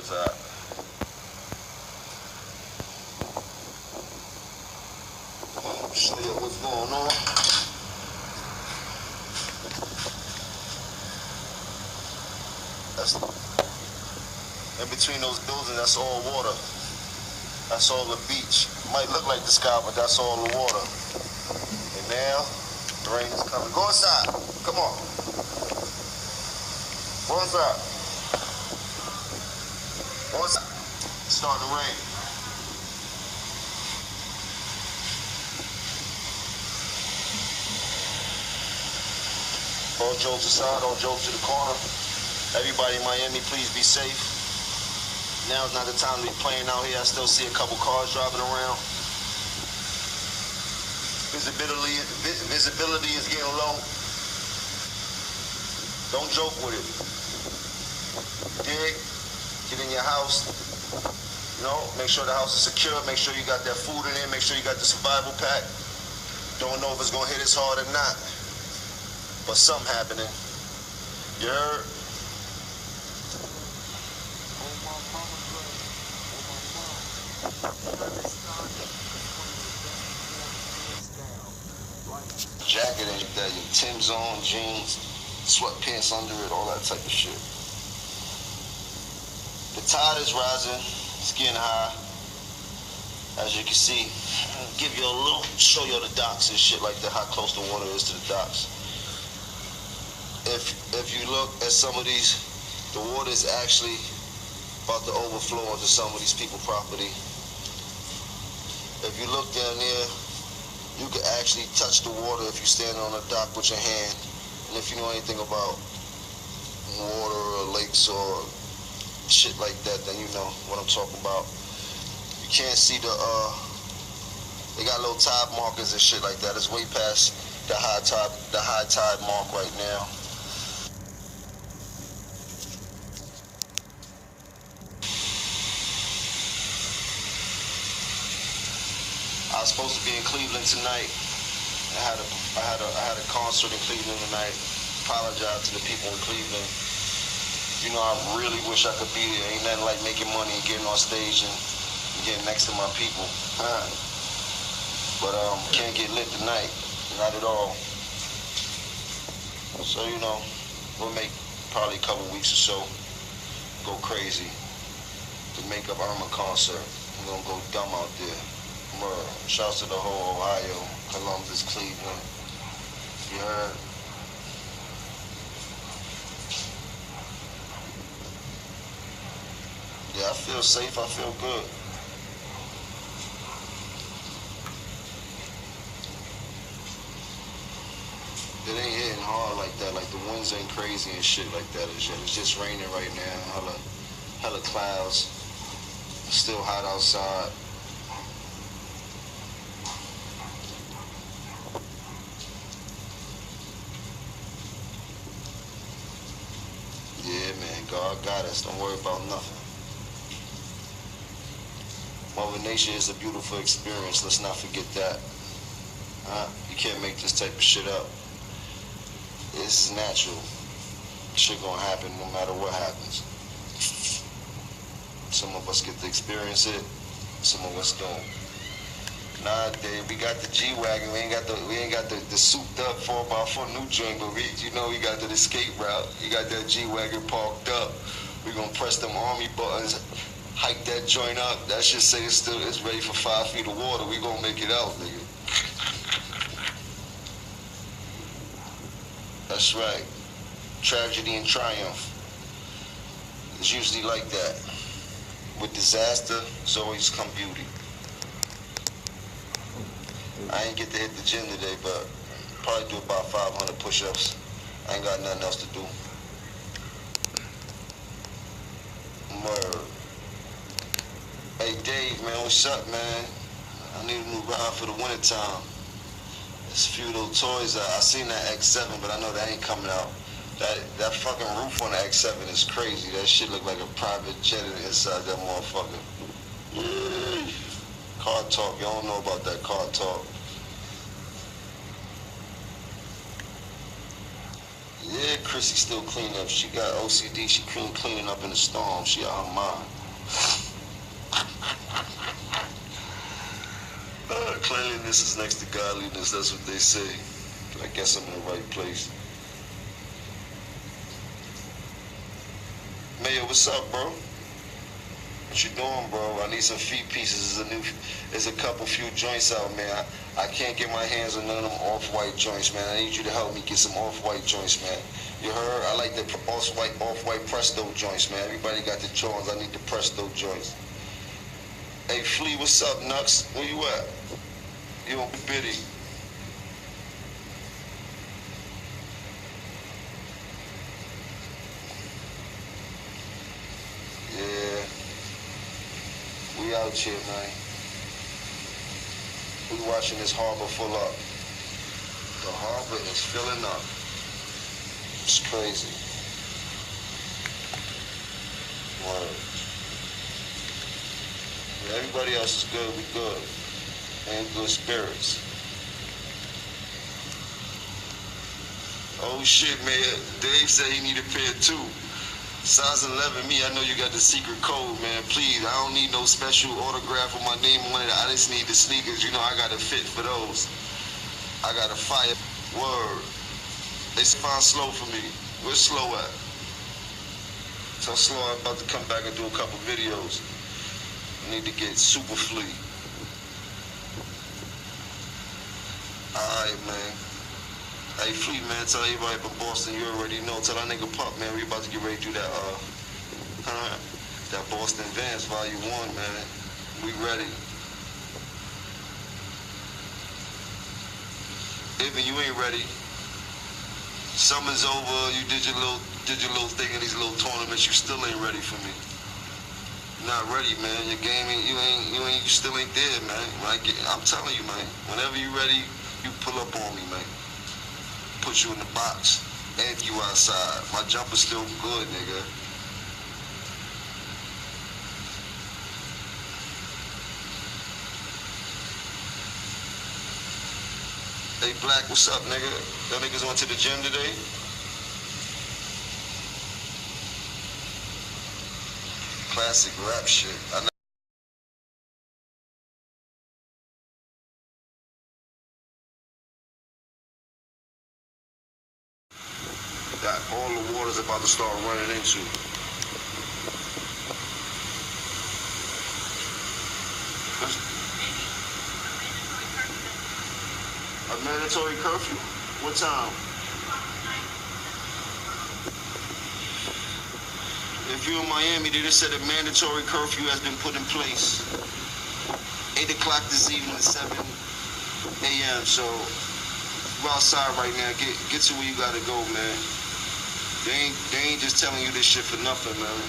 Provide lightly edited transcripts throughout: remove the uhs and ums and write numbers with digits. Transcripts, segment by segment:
What's that? Show you what's going on. That's in between those buildings. That's all water. That's all the beach. Might look like the sky, but that's all the water. And now the rain is coming. Go inside. Come on. Go inside. Go inside. It's starting to rain. All jokes aside, all jokes to the corner. Everybody in Miami, please be safe. Now's not the time to be playing out here. I still see a couple cars driving around. Visibility is getting low. Don't joke with it. Dig, get in your house. You know, make sure the house is secure. Make sure you got that food in there. Make sure you got the survival pack. Don't know if it's gonna hit as hard or not. But something happening. You heard? Jacket and that, your Tim's on, jeans, sweatpants under it, all that type of shit. The tide is rising, it's getting high. As you can see, give you a little, show you the docks and shit like that, how close the water is to the docks. If you look at some of these, the water is actually about to overflow onto some of these people's property. If you look down there, you can actually touch the water if you're standing on a dock with your hand. And if you know anything about water or lakes or shit like that, then you know what I'm talking about. You can't see they got little tide markers and shit like that. It's way past the high tide mark right now. I was supposed to be in Cleveland tonight. I had a concert in Cleveland tonight. Apologize to the people in Cleveland. You know, I really wish I could be there. Ain't nothing like making money and getting on stage and getting next to my people. But can't get lit tonight, not at all. So you know, we'll make probably a couple weeks or so go crazy to make up Irma concert. We're gonna go dumb out there. Shouts to the whole Ohio, Columbus, Cleveland. You heard? Yeah, I feel safe. I feel good. It ain't hitting hard like that. Like the winds ain't crazy and shit like that. It's just raining right now. Hella clouds. It's still hot outside. Yeah, man, God got us. Don't worry about nothing. Mother Nature is a beautiful experience. Let's not forget that. You can't make this type of shit up. This is natural. Shit gonna happen no matter what happens. Some of us get to experience it. Some of us don't. Nah, Dave, we got the G-Wagon. We ain't got the souped up 4x4 new joint, but we got the escape route. You got that G-Wagon parked up. We gonna press them army buttons, hike that joint up. That shit say it's ready for 5 feet of water. We gonna make it out, nigga. That's right. Tragedy and triumph. It's usually like that. With disaster, it's always come beauty. I ain't get to hit the gym today, but probably do about 500 push-ups. I ain't got nothing else to do. Word. Hey Dave, man, what's up, man? I need a new ride for the wintertime. There's a few little toys. I seen that X7, but I know that ain't coming out. That fucking roof on the X7 is crazy. That shit look like a private jet inside that motherfucker. Car talk, y'all don't know about that car talk. Yeah, Chrissy still cleaning up. She got OCD. She cleaning up in the storm. She out her mind. Cleanliness is next to godliness, that's what they say. I guess I'm in the right place. Mayor, what's up, bro? What you doing, bro? I need some feet pieces. There's a couple few joints out, man. I can't get my hands on none of them off-white joints, man. I need you to help me get some off-white joints, man. You heard? I like the off-white Presto joints, man. Everybody got the Jordans. I need the Presto joints. Hey, Flea, what's up, Nux? Where you at? You on Biddy? Yeah. We out here, man. We watching this harbor full up. The harbor is filling up. It's crazy. Word. Yeah, everybody else is good. We good. And good spirits. Oh shit, man. Dave said he need a pair too. Size 11, me, I know you got the secret code, man. Please, I don't need no special autograph with my name on it. I just need the sneakers. You know, I got a fit for those. I got a fire. Word. It's fine slow for me. Where's Slow at? Tell Slow I'm about to come back and do a couple videos. I need to get super flea. Alright, man. Hey, Fleet, man, tell everybody from Boston, you already know. Tell that nigga Pup, man, we about to get ready to do that, that Boston Vans Volume 1, man. We ready. Even you ain't ready. Summer's over, you did your little thing in these little tournaments, you still ain't ready for me. Not ready, man. Your game ain't, you still ain't there, man. I'm telling you, man. Whenever you ready, you pull up on me, man. Put you in the box, and you outside. My jumper's still good, nigga. Hey, Black, what's up, nigga? Y'all niggas went to the gym today? Classic rap shit. I know. That all the water's about to start running into. A mandatory curfew? What time? If you're in Miami, they just said a mandatory curfew has been put in place. 8 o'clock this evening to 7 a.m. So we're outside right now. Get to where you gotta go, man. They ain't just telling you this shit for nothing, man.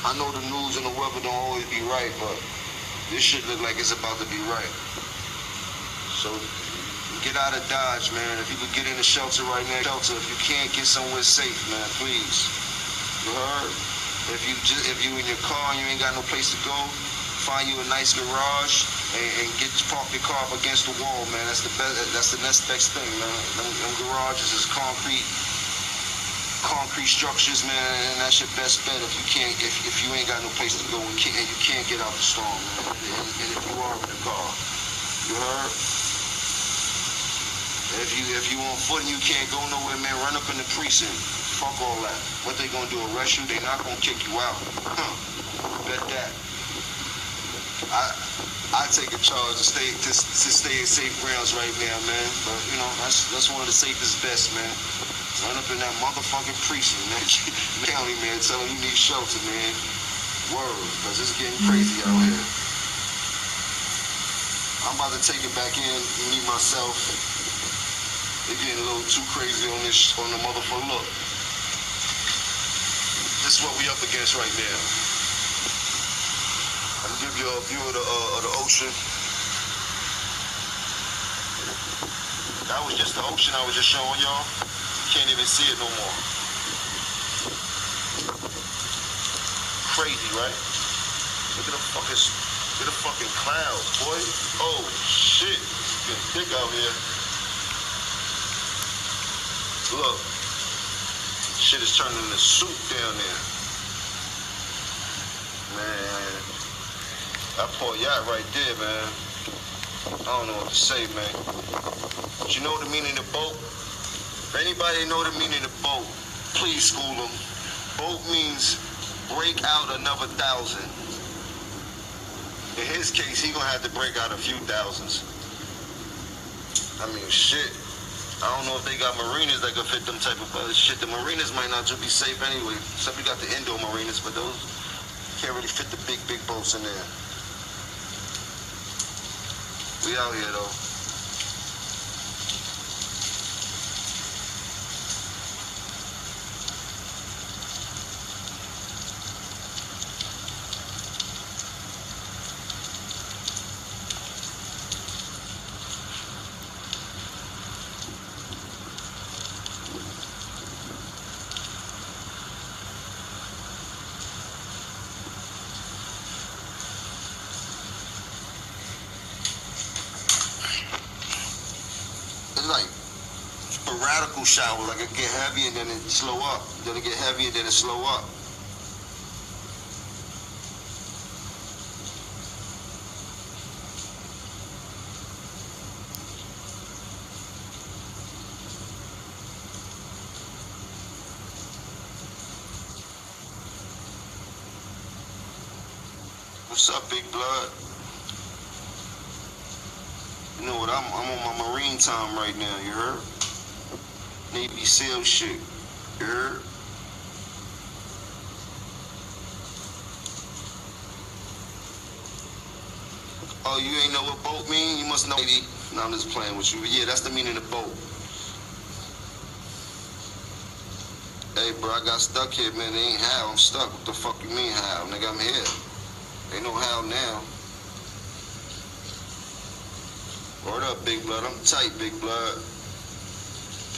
I know the news and the weather don't always be right, but this shit look like it's about to be right. So get out of Dodge, man. If you could get in the shelter right now, shelter. If you can't, get somewhere safe, man, please. You heard? If you in your car and you ain't got no place to go, find you a nice garage and park your car up against the wall, man. That's the best. That's the next best thing, man. Them garages is concrete structures, man, and that's your best bet if you ain't got no place to go and you can't get out the storm, man. And if you are in the car, you heard? If you on foot and you can't go nowhere, man, run up in the precinct. Fuck all that. What they gonna do? Arrest you? They not gonna kick you out. Bet that. I take a charge to stay in safe grounds right now, man. But you know that's one of the safest bets, man. Run up in that motherfucking precinct, man. County, man, tell them you need shelter, man. Word, because it's getting crazy out here. I'm about to take it back in, me, myself. It's getting a little too crazy on the motherfucker. Look. This is what we up against right now. I'm gonna give you a view of the ocean. That was just the ocean I was just showing y'all. Can't even see it no more. Crazy, right? Look at the fucking clouds, boy. Oh shit, it's getting thick out here. Look, shit is turning into soup down there. That poor yacht right there, man. I don't know what to say, man. But you know the meaning of boat? If anybody know the meaning of boat, please school them. Boat means break out another 1,000. In his case, he gonna have to break out a few thousands. I mean, shit. I don't know if they got marinas that can fit them type of shit. The marinas might not just be safe anyway. Except we got the indoor marinas, but those can't really fit the big boats in there. We out here though. It's like sporadical shower, like it get heavy and then it slow up. Then it get heavy and then it slow up. What's up, big blood? You know what, I'm on my marine time right now, you heard? Navy SEAL shit, you heard? Oh, you ain't know what boat mean? You must know. No, I'm just playing with you. But yeah, that's the meaning of boat. Hey, bro, I got stuck here, man. They ain't how. I'm stuck. What the fuck you mean how? Nigga, I'm here. Ain't no how now. Word up, big blood. I'm tight, big blood.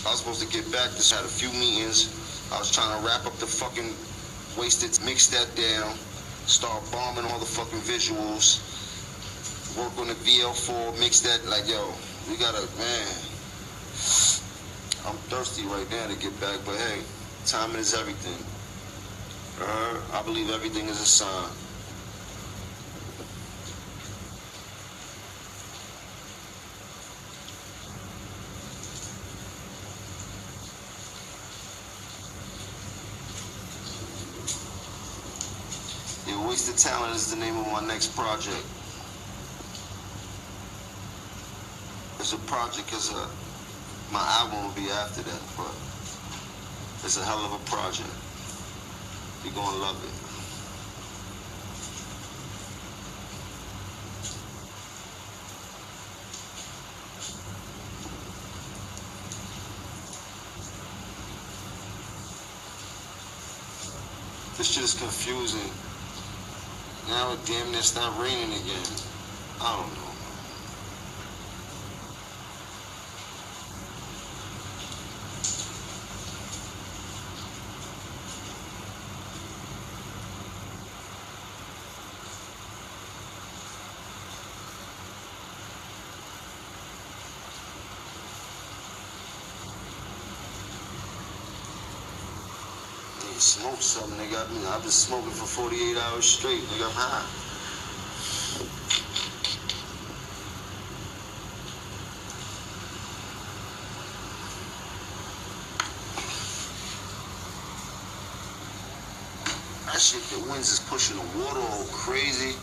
I was supposed to get back. Just had a few meetings. I was trying to wrap up the fucking wasted, mix that down, start bombing all the fucking visuals, work on the VL4, mix that, like, yo, we gotta, man. I'm thirsty right now to get back, but hey, timing is everything. I believe everything is a sign. Yeah, Wasted Talent is the name of my next project. It's a project, my album will be after that, but it's a hell of a project. You're gonna love it. This shit is confusing. Now it damn near start raining again. I don't know. Smoke something, nigga. I've been smoking for 48 hours straight, nigga. I'm high. That shit, the winds is pushing the water all crazy.